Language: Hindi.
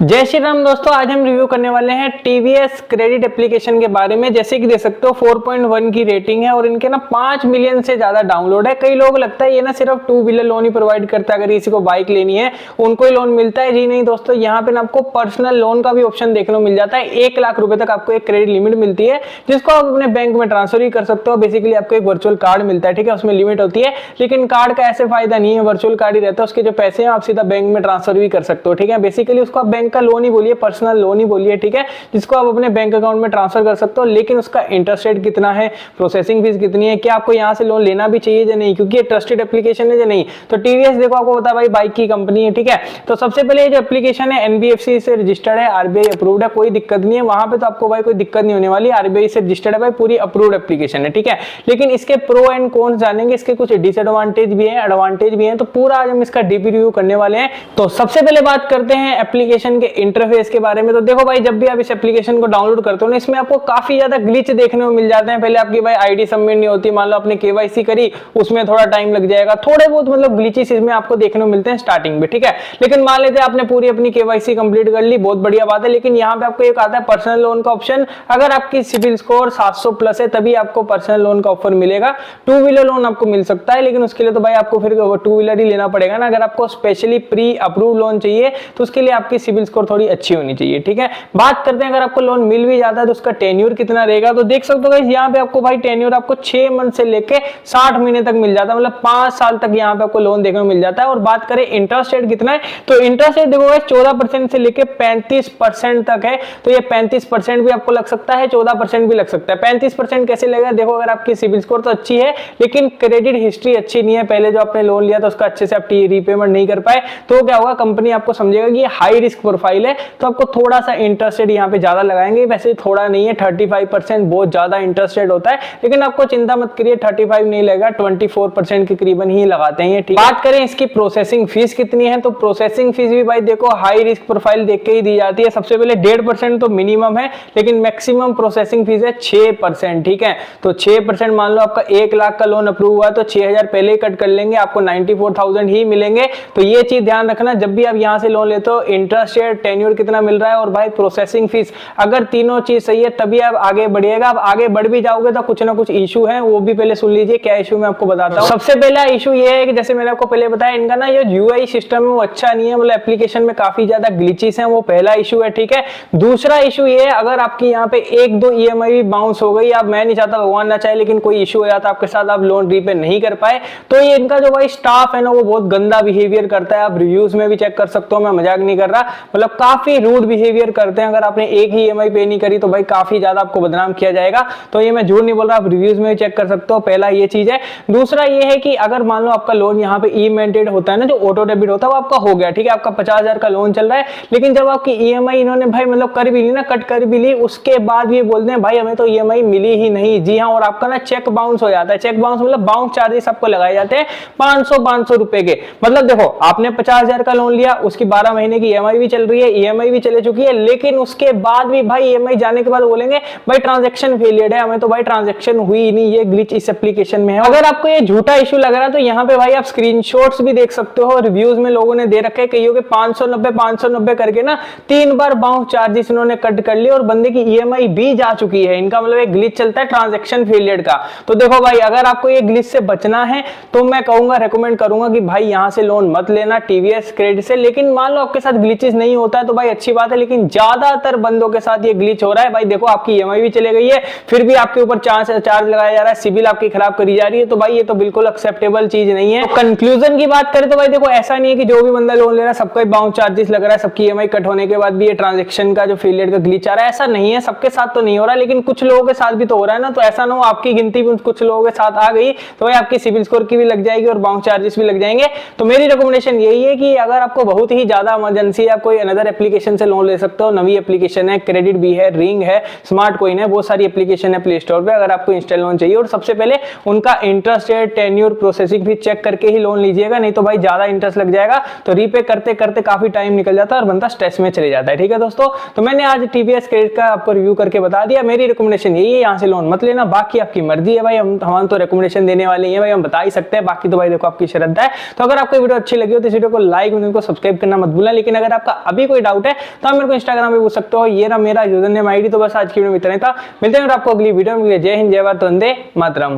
जय श्री राम दोस्तों, आज हम रिव्यू करने वाले हैं टीवीएस क्रेडिट एप्लीकेशन के बारे में। जैसे कि देख सकते हो 4.1 की रेटिंग है और इनके ना 5 मिलियन से ज्यादा डाउनलोड है। कई लोग लगता है ये ना सिर्फ टू व्हीलर लोन ही प्रोवाइड करता है, अगर किसी को बाइक लेनी है उनको ही लोन मिलता है। जी नहीं दोस्तों, यहाँ पे ना आपको पर्सनल लोन का भी ऑप्शन देखने को मिल जाता है। 1 लाख रुपए तक आपको एक क्रेडिट लिमिट मिलती है जिसको आप अपने बैंक में ट्रांसफर भी कर सकते हो। बेसिकली आपको एक वर्चुअल कार्ड मिलता है, ठीक है, उसमें लिमिट होती है, लेकिन कार्ड का ऐसे फायदा नहीं है, वर्चुअल कार्ड ही रहता है। उसके जो पैसे हैं आप सीधा बैंक में ट्रांसफर भी कर सकते हो, ठीक है। बेसिकली उसको आप बैंक का लोन ही बोलिए, पर्सनल लोन ही बोलिए, ठीक है, जिसको आप अपने बैंक अकाउंट में ट्रांसफर कर सकते हो। लेकिन उसका इंटरेस्ट रेट कितना है, प्रोसेसिंग फीस कितनी है, क्या आपको यहाँ से लोन लेना भी चाहिए या नहीं, क्योंकि ये ट्रस्टेड एप्लीकेशन है या नहीं। तो टीवीएस देखो आपको पता भाई बाइक की कंपनी है, ठीक है। तो सबसे पहले ये जो एप्लीकेशन है एनबीएफसी से रजिस्टर्ड है, आरबीआई अप्रूव्ड है, कोई दिक्कत नहीं है वहां पे। तो आपको भाई कोई दिक्कत नहीं होने वाली, आरबीआई से रजिस्टर्ड है भाई, पूरी अप्रूव्ड एप्लीकेशन है, ठीक है। लेकिन इसके प्रो एंड कॉन्स जानेंगे, इसके कुछ डिसएडवांटेज भी है, एडवांटेज भी है, तो पूरा आज हम इसका डीप रिव्यू करने वाले हैं। तो सबसे पहले बात करते हैं एप्लीकेशन के इंटरफेस के बारे में। तो देखो भाई, जब भी आप इस एप्लीकेशन को डाउनलोड करते हो ना, इसमें आपको काफी ज्यादा ग्लिच देखने को मिल जाते हैं। पहले आपकी भाई आईडी सबमिट नहीं होती, मान लो आपने केवाईसी करी, उसमें थोड़ा टाइम लग जाएगा, थोड़े बहुत मतलब ग्लिचेस इसमें आपको देखने को मिलते हैं स्टार्टिंग में, ठीक है। लेकिन मान लेते हैं आपने पूरी अपनी केवाईसी कंप्लीट कर ली, बहुत बढ़िया बात है। लेकिन यहाँ पे आपको एक आता है पर्सनल लोन का ऑप्शन। अगर आपकी सिविल स्कोर 700 प्लस है तभी आपको पर्सनल लोन का ऑफर मिलेगा। टू व्हीलर लोन आपको मिल सकता है, लेकिन उसके लिए तो भाई आपको फिर टू व्हीलर ही लेना पड़ेगा ना। अगर आपको स्पेशली प्री अप्रूव लोन चाहिए तो उसके लिए आपकी सिविल स्कोर थोड़ी अच्छी होनी चाहिए, ठीक है। बात करते हैं अगर आपको लोन मिल भी जाता है तो उसका टेन्योर कितना रहेगा। तो देख सकते हो गाइस, यहाँ पे आपको भाई टेन्योर आपको 6 मंथ से लेके 60 महीने तक मिल जाता है, मतलब 5 साल तक यहाँ पे आपको लोन देखने को मिल जाता है। और बात करें इंटरेस्ट रेट कितना है, तो इंटरेस्ट रेट देखो गाइस 14% से लेके 35% तक है। तो ये 35% भी आपको लग सकता है, 14% भी लग सकता है। 35% कैसे लगेगा, देखो अगर आपकी सिविल स्कोर तो अच्छी है लेकिन क्रेडिट हिस्ट्री अच्छी नहीं है, पहले जो आपने लोन लिया था उसका अच्छे से आप रीपेमेंट नहीं कर पाए, तो क्या होगा, कंपनी आपको समझेगा कि ये हाई रिस्क प्रोफाइल है, तो आपको थोड़ा सा इंटरेस्ट रेट यहाँ पे ज्यादा लगाएंगे। वैसे थोड़ा नहीं है, 35% बहुत ज्यादा इंटरेस्ट रेट होता है, लेकिन आपको चिंता मत करिए, 35 नहीं लगेगा, 24% के करीबन ही लगाते हैं, ठीक है। बात करें इसकी प्रोसेसिंग फीस कितनी है, तो प्रोसेसिंग फीस भी भाई देखो हाई रिस्क प्रोफाइल देख के ही दी जाती है। सबसे पहले 1.5% तो मिनिमम है, लेकिन मैक्सिमम प्रोसेसिंग फीस है 6%, ठीक है। तो 6% मान लो आपका 1 लाख का लोन अप्रूव हुआ तो 6,000 पहले ही कट कर लेंगे, आपको 94,000 ही मिलेंगे। तो ये चीज ध्यान रखना जब भी आप यहाँ से लोन लेते हो, इंटरेस्ट रेट, टेन्योर कितना मिल रहा है और भाई प्रोसेसिंग फीस, अगर तीनों चीज सही है तभी आप आगे बढ़िएगा। आप आगे बढ़ भी जाओगे तो कुछ ना कुछ इशू है, वो भी पहले सुन लीजिए। क्या इशू मैं आपको बताता हूँ। सबसे पहला इशू ये है कि जैसे मैंने आपको पहले बताया, इनका ना ये यूआई सिस्टम है वो अच्छा नहीं है, मतलब एप्लीकेशन में काफी ज्यादा ग्लिचेस हैं, वो पहला इशू है, ठीक है। दूसरा इशू ये है, अगर आपकी यहाँ पे 1-2 ईएमआई भी बाउंस हो गई, आप, मैं नहीं चाहता भगवान ना चाहे, लेकिन कोई इशू हो जाता आपके साथ, आप लोन रीपे नहीं कर पाए, तो ये इनका जो भाई स्टाफ है ना वो बहुत गंदा बिहेवियर करता है। आप रिव्यूज में भी चेक कर सकते हो, मैं मजाक नहीं कर रहा, मतलब काफी रूड बिहेवियर करते हैं। अगर आपने एक ही ईएमआई पे नहीं करी तो भाई काफी ज्यादा आपको बदनाम किया जाएगा। तो ये मैं झूठ नहीं बोल रहा, आप रिव्यूज में भी चेक कर सकते हो। पहला ये चीज है। दूसरा ये है कि अगर मान लो आपका लोन यहाँ पे ई मेंटेड होता है ना, जो ऑटो डेबिट होता है, वो आपका हो गया, ठीक है, आपका 50,000 का लोन चल रहा है, लेकिन जब आपकी ईएमआई इन्होंने भाई मतलब कर भी ली ना, कट कर भी ली, उसके बाद भी बोलते हैं भाई हमें तो ईएमआई मिली ही नहीं। जी हाँ, और आपका ना चेक बाउंस हो जाता है। चेक बाउंस मतलब बाउंस चार्जेस आपको लगाए जाते हैं 500 रुपए के। मतलब देखो आपने 50,000 का लोन लिया, उसकी 12 महीने की ईएमआई भी चल रही है, ईएमआई भी चले चुकी है, लेकिन उसके बाद भी भाई ईएमआई जाने के बाद बोलेंगे भाई ट्रांजैक्शन फेलियर है, हमें तो भाई ट्रांजैक्शन हुई ही नहीं। ये ग्लिच इस एप्लीकेशन में है। अगर आपको ये झूठा इशू लग रहा है तो यहाँ पे भाई आप स्क्रीनशॉट्स भी देख सकते हो, रिव्यूज में लोगों ने दे रखे हैं, कईयों के 590 करके ना 3 बार बाउंस चार्जेस इन्होंने कट कर लिए और बंदे की ईएमआई भी जा चुकी है। इनका मतलब एक ग्लिच चलता है ट्रांजैक्शन फेलियर का। तो देखो भाई, अगर आपको ये ग्लिच से बचना है तो मैं कहूंगा, रेकमेंड करूंगा कि भाई यहाँ से लोन मत लेना टीवीएस क्रेडिट से। लेकिन मान लो आपके साथ ग्लिचेस नहीं होता है तो भाई अच्छी बात है, लेकिन ज्यादातर बंदों के साथ ये ग्लिच हो रहा है। भाई देखो आपकी ईएमआई भी चले गई है, फिर भी आपके ऊपर चार्ज लगाया जा रहा है, सिविल आपकी खराब करी जा रही है, तो भाई ये तो बिल्कुल एक्सेप्टेबल चीज नहीं है। तो कंक्लूजन की बात करें तो भाई देखो, ऐसा नहीं है कि जो भी बंदा लोन ले रहा है सबका बाउंस चार्जेस लग रहा है, सबकी ईएमआई कट होने के बाद भी ये ट्रांजैक्शन का जो फेलियर का ग्लिच आ रहा है, ऐसा नहीं है। सबके साथ तो नहीं हो रहा, लेकिन कुछ लोगों के साथ भी तो हो रहा है ना। तो ऐसा ना हो आपकी गिनती भी कुछ लोगों के साथ आ गई तो भाई आपकी सिविल स्कोर की भी लग जाएगी और बाउंस चार्जेस भी लग जाएंगे। तो मेरी रिकमेंडेशन यही है कि अगर आपको बहुत ही ज्यादा इमरजेंसी है, कोई अनदर एप्लीकेशन से लोन ले सकते हो। नवी एप्लीकेशन है, क्रेडिट भी है, रिंग है, स्मार्ट कॉइन है, बहुत सारी एप्लीकेशन है प्ले स्टोर पे। अगर आपको इंस्टॉल लोन चाहिए, और सबसे पहले उनका इंटरेस्ट रेट, टेन्योर, प्रोसेसिंग भी चेक करके ही लोन लीजिएगा, नहीं तो भाई ज्यादा इंटरेस्ट लग जाएगा तो रीपे करते करते काफी टाइम निकल जाता है और बंदा स्ट्रेस में चले जाता है, ठीक है दोस्तों। तो मैंने आज टीवीएस क्रेडिट का आपको रिव्यू करके बता दिया। मेरी रिकमेंडेशन यही है, यहाँ से लोन मत लेना, बाकी आपकी मर्जी है भाई। हम तो रिकमेंडेशन देने वाले हैं भाई, हम बता ही सकते हैं, बाकी तो भाई देखो आपकी श्रद्धा है। तो अगर आपको वीडियो अच्छी लगी हो तो इस वीडियो को लाइक और सब्सक्राइब करना मत भूलना। लेकिन अगर आपका अभी कोई डाउट है तो आप मेरे को इंस्टाग्राम पे पूछ सकते हो। ये रहा मेरा यूजर नेम आईडी। तो बस आज की वीडियो में इतना ही था, मिलते हैं आपको अगली वीडियो में। जय हिंद, जय भारत, वंदे मातरम।